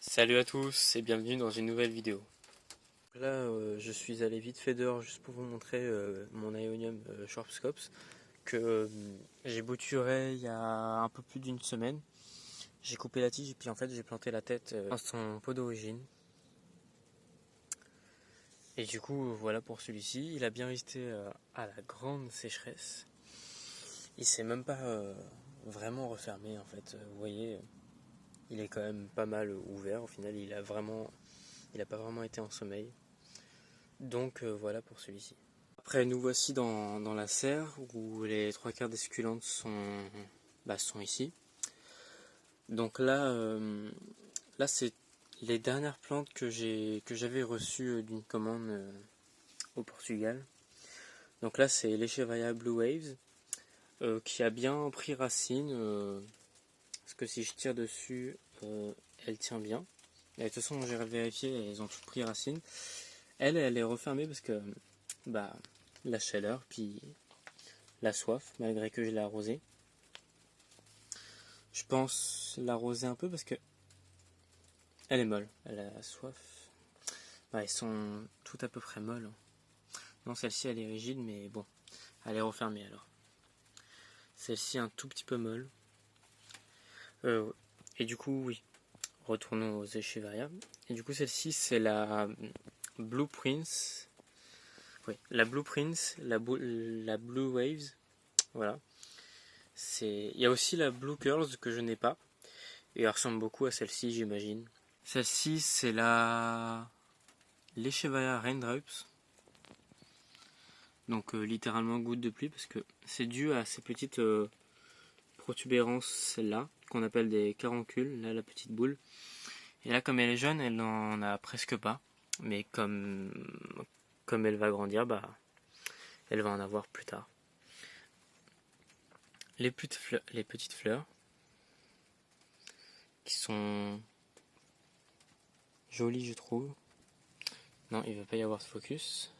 Salut à tous et bienvenue dans une nouvelle vidéo. Là, je suis allé vite fait dehors juste pour vous montrer mon Aeonium Schwarzkopf que j'ai bouturé il y a un peu plus d'une semaine. J'ai coupé la tige et puis en fait j'ai planté la tête dans son pot d'origine. Et du coup, voilà pour celui-ci. Il a bien résisté à la grande sécheresse. Il s'est même pas vraiment refermé en fait. Vous voyez, il est quand même pas mal ouvert. Au final, il a pas vraiment été en sommeil. Donc voilà pour celui-ci. Après nous voici dans la serre où les trois quarts des succulentes sont ici. Donc là c'est les dernières plantes que j'avais reçues d'une commande au Portugal. Donc là c'est l'Echeveria Blue Waves qui a bien pris racine parce que si je tire dessus elle tient bien. Et de toute façon j'ai vérifié, elles ont toutes pris racine. Elle est refermée parce que bah la chaleur puis la soif, malgré que je l'ai arrosée. Je pense l'arroser un peu parce que elle est molle, elle a soif. Ouais, elles sont toutes à peu près molles. Non, celle-ci elle est rigide, mais bon, elle est refermée alors. Celle-ci un tout petit peu molle. Et du coup, oui, retournons aux Echeveria. Et du coup, celle-ci c'est la Blue Prince. Oui, la Blue Prince, la Blue Waves. Voilà. Il y a aussi la Blue Curls que je n'ai pas. Et elle ressemble beaucoup à celle-ci, j'imagine. Celle-ci, c'est la l'Echeveria Raindrops. Donc littéralement goutte de pluie parce que c'est dû à ces petites protubérances là qu'on appelle des caroncules, là la petite boule. Et là comme elle est jeune, elle n'en a presque pas. Mais comme elle va grandir, bah elle va en avoir plus tard. Les petites fleurs qui sont jolies je trouve. Non, il ne va pas y avoir de focus.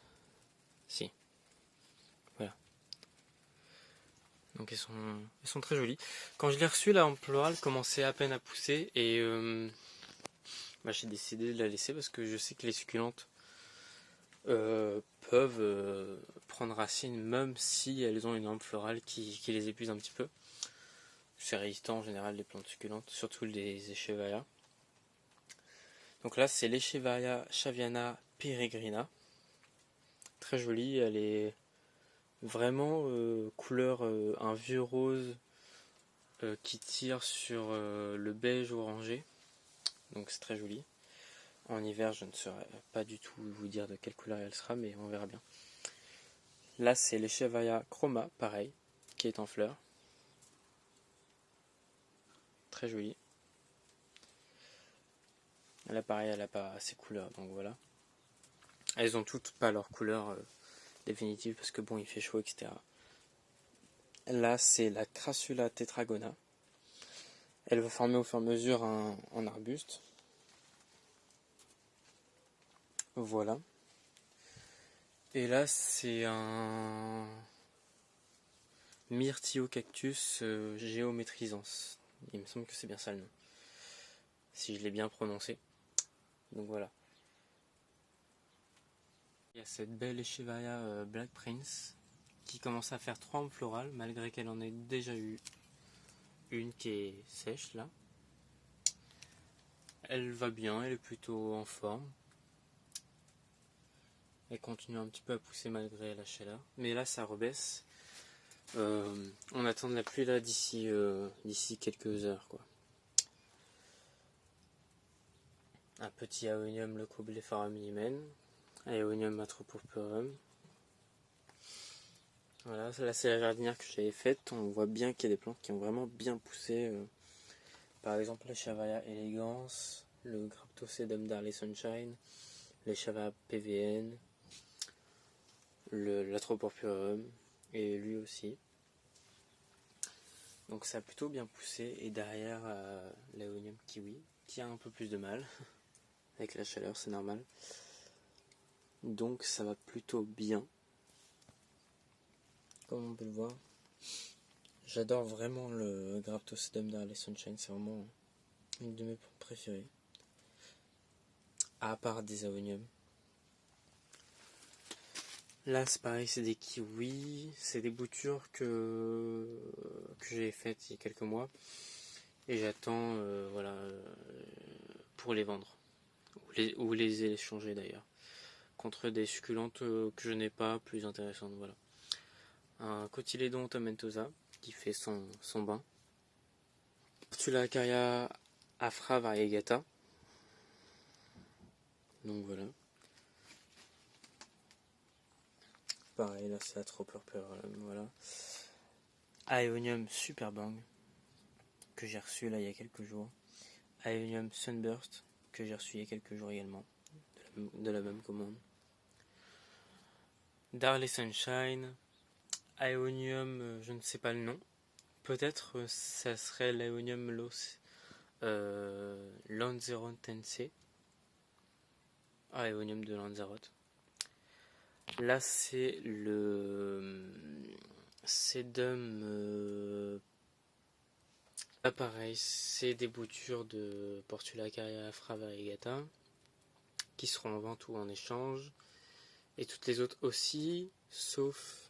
Si. Voilà. Donc elles sont très jolies. Quand je l'ai reçue là en floral, commençait à peine à pousser et j'ai décidé de la laisser parce que je sais que les succulentes peuvent prendre racine même si elles ont une lampe florale qui les épuise un petit peu. C'est résistant en général les plantes succulentes, surtout les Echeveria. Donc là c'est l'Echeveria Chaviana peregrina. Très jolie, elle est vraiment couleur un vieux rose qui tire sur le beige orangé. Donc c'est très joli. En hiver, je ne saurais pas du tout vous dire de quelle couleur elle sera, mais on verra bien. Là, c'est l'Echeveria chroma, pareil, qui est en fleurs. Très jolie. Là, pareil, elle n'a pas ses couleurs, donc voilà. Elles ont toutes pas leur couleur définitive, parce que bon, il fait chaud, etc. Là, c'est la Crassula tetragona. Elle va former au fur et à mesure un arbuste. Voilà. Et là, c'est un Myrtillocactus géométrisans. Il me semble que c'est bien ça le nom. Si je l'ai bien prononcé. Donc voilà. Il y a cette belle Echeveria Black Prince qui commence à faire 3 lampes florales malgré qu'elle en ait déjà eu une qui est sèche là. Elle va bien, elle est plutôt en forme. Elle continue un petit peu à pousser malgré la chaleur. Mais là ça rebaisse. On attend de la pluie là d'ici quelques heures quoi. Un petit Aeonium leucoblepharum limen, Aeonium atropurpurum. Voilà, là c'est la jardinière que j'avais faite. On voit bien qu'il y a des plantes qui ont vraiment bien poussé. Par exemple l'Echeveria elegans, le Graptocedum d'Harley Sunshine, l'Echeveria PVN, l'Atropurpurum et lui aussi. Donc ça a plutôt bien poussé. Et derrière l'Aeonium kiwi qui a un peu plus de mal avec la chaleur, c'est normal. Donc ça va plutôt bien. Comme on peut le voir. J'adore vraiment le Graptocedum d'Harley Sunshine, c'est vraiment une de mes plantes préférées. à part des aoniums. Là c'est pareil, c'est des kiwis, c'est des boutures que j'ai faites il y a quelques mois et j'attends pour les vendre ou les échanger d'ailleurs contre des succulentes que je n'ai pas, plus intéressantes. Voilà, un cotylédon tomentosa qui fait son bain, Portulacaria afra variegata, donc voilà. Pareil, là c'est la trop purple, voilà. Aeonium Superbang, que j'ai reçu là il y a quelques jours. Aeonium Sunburst, que j'ai reçu il y a quelques jours également, de la même commande. Darley Sunshine, Aeonium, je ne sais pas le nom. Peut-être ça serait l'Aeonium Lanzarotense. Aeonium de Lanzarote. Là c'est le Sedum. Là pareil, c'est des boutures de Portulacaria afra variegata qui seront en vente ou en échange. Et toutes les autres aussi, sauf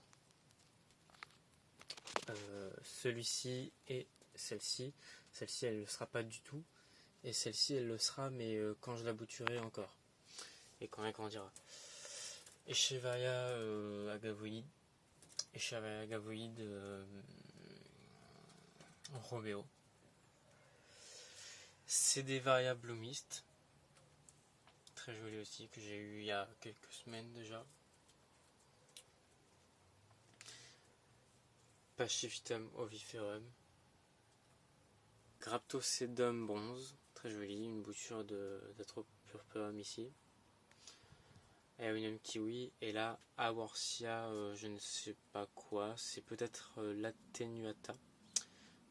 celui-ci et celle-ci. Celle-ci elle ne le sera pas du tout. Et celle-ci elle le sera, mais quand je la bouturerai encore. Et quand elle grandira. Echeveria agavoide. Echeveria agavoide Romeo. C'est des variables blomistes. Très joli aussi, que j'ai eu il y a quelques semaines déjà. Pachyphytum oviferum. Graptosedum bronze, très joli, une bouture d'Atropurpurum ici. Aeonium kiwi, et là Aworsia, je ne sais pas quoi, c'est peut-être l'attenuata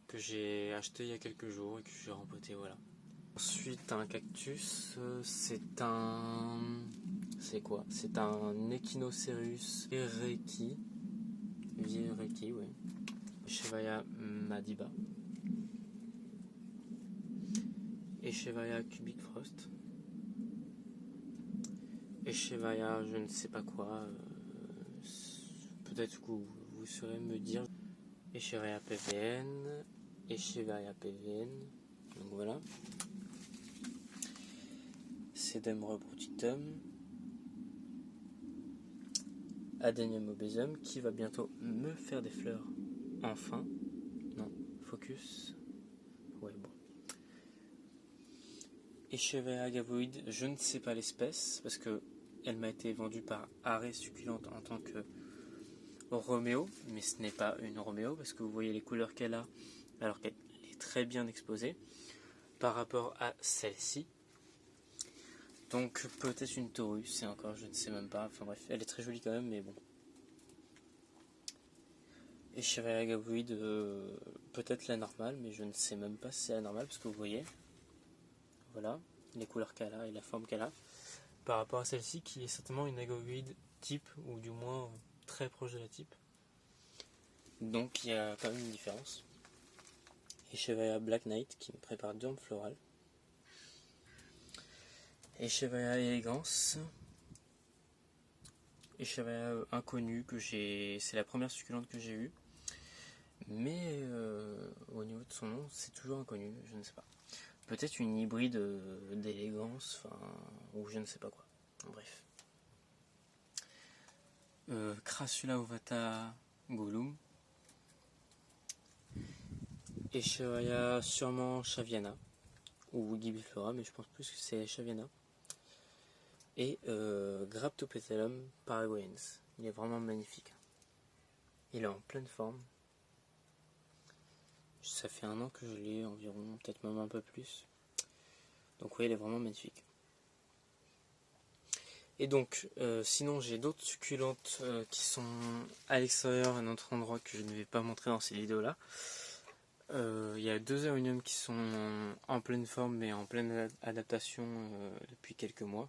que j'ai acheté il y a quelques jours et que j'ai rempoté, voilà. Ensuite un cactus, c'est quoi? C'est un Echinocereus vireki, ouais. Echeveria madiba. Echeveria cubic frost. Echeveria je ne sais pas quoi, peut-être que vous saurez me dire. Echeveria pvn, Echeveria pvn, donc voilà. Sedum rebrutitum, Adenium obesum qui va bientôt me faire des fleurs, enfin. Non, focus, ouais bon. Echeveria agavoide, je ne sais pas l'espèce parce que elle m'a été vendue par Arrêt Succulente en tant que Roméo, mais ce n'est pas une Roméo parce que vous voyez les couleurs qu'elle a alors qu'elle est très bien exposée par rapport à celle-ci. Donc peut-être une Taurus, c'est encore, je ne sais même pas, enfin bref, elle est très jolie quand même, mais bon. Echeveria agavoide, peut-être la normale, mais je ne sais même pas si c'est la normale parce que vous voyez, voilà, les couleurs qu'elle a et la forme qu'elle a, par rapport à celle-ci qui est certainement une agavoide type, ou du moins très proche de la type. Donc il y a quand même une différence. Echeveria Black Knight qui me prépare Durme Floral. Echeveria Elegance. Echeveria inconnue que c'est la première succulente que j'ai eue. Mais au niveau de son nom, c'est toujours inconnu, je ne sais pas. Peut-être une hybride d'élégance, ou je ne sais pas quoi. Bref. Crassula ovata Gollum. Echeveria sûrement Chaviana ou Gibiflora, mais je pense plus que c'est Chaviana. Et Graptopetalum paraguayens. Il est vraiment magnifique. Il est en pleine forme. Ça fait 1 an que je l'ai environ, peut-être même un peu plus. Donc oui, il est vraiment magnifique. Et donc, sinon j'ai d'autres succulentes qui sont à l'extérieur, à un autre endroit que je ne vais pas montrer dans ces vidéos-là. Il y a 2 aéoniums qui sont en pleine forme mais en pleine adaptation depuis quelques mois.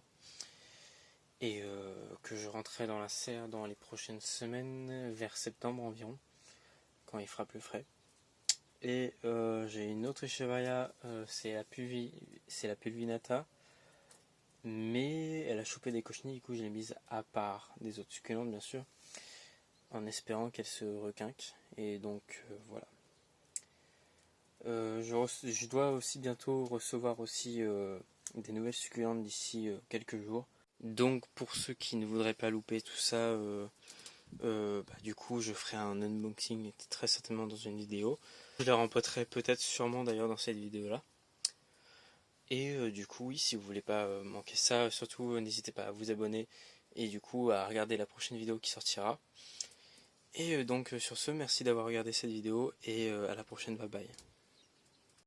Et que je rentrerai dans la serre dans les prochaines semaines, vers septembre environ, quand il fera plus frais. Et j'ai une autre Echeveria, c'est la Pulvinata, Mais elle a chopé des cochenilles, du coup je l'ai mise à part des autres succulentes bien sûr, en espérant qu'elle se requinque. Et donc voilà. Je dois aussi bientôt recevoir aussi des nouvelles succulentes d'ici quelques jours. Donc pour ceux qui ne voudraient pas louper tout ça, du coup je ferai un unboxing très certainement dans une vidéo. Je les rempoterai peut-être sûrement d'ailleurs dans cette vidéo là. Et du coup oui, si vous voulez pas manquer ça, surtout n'hésitez pas à vous abonner et du coup à regarder la prochaine vidéo qui sortira. Et donc sur ce, merci d'avoir regardé cette vidéo et à la prochaine, bye bye.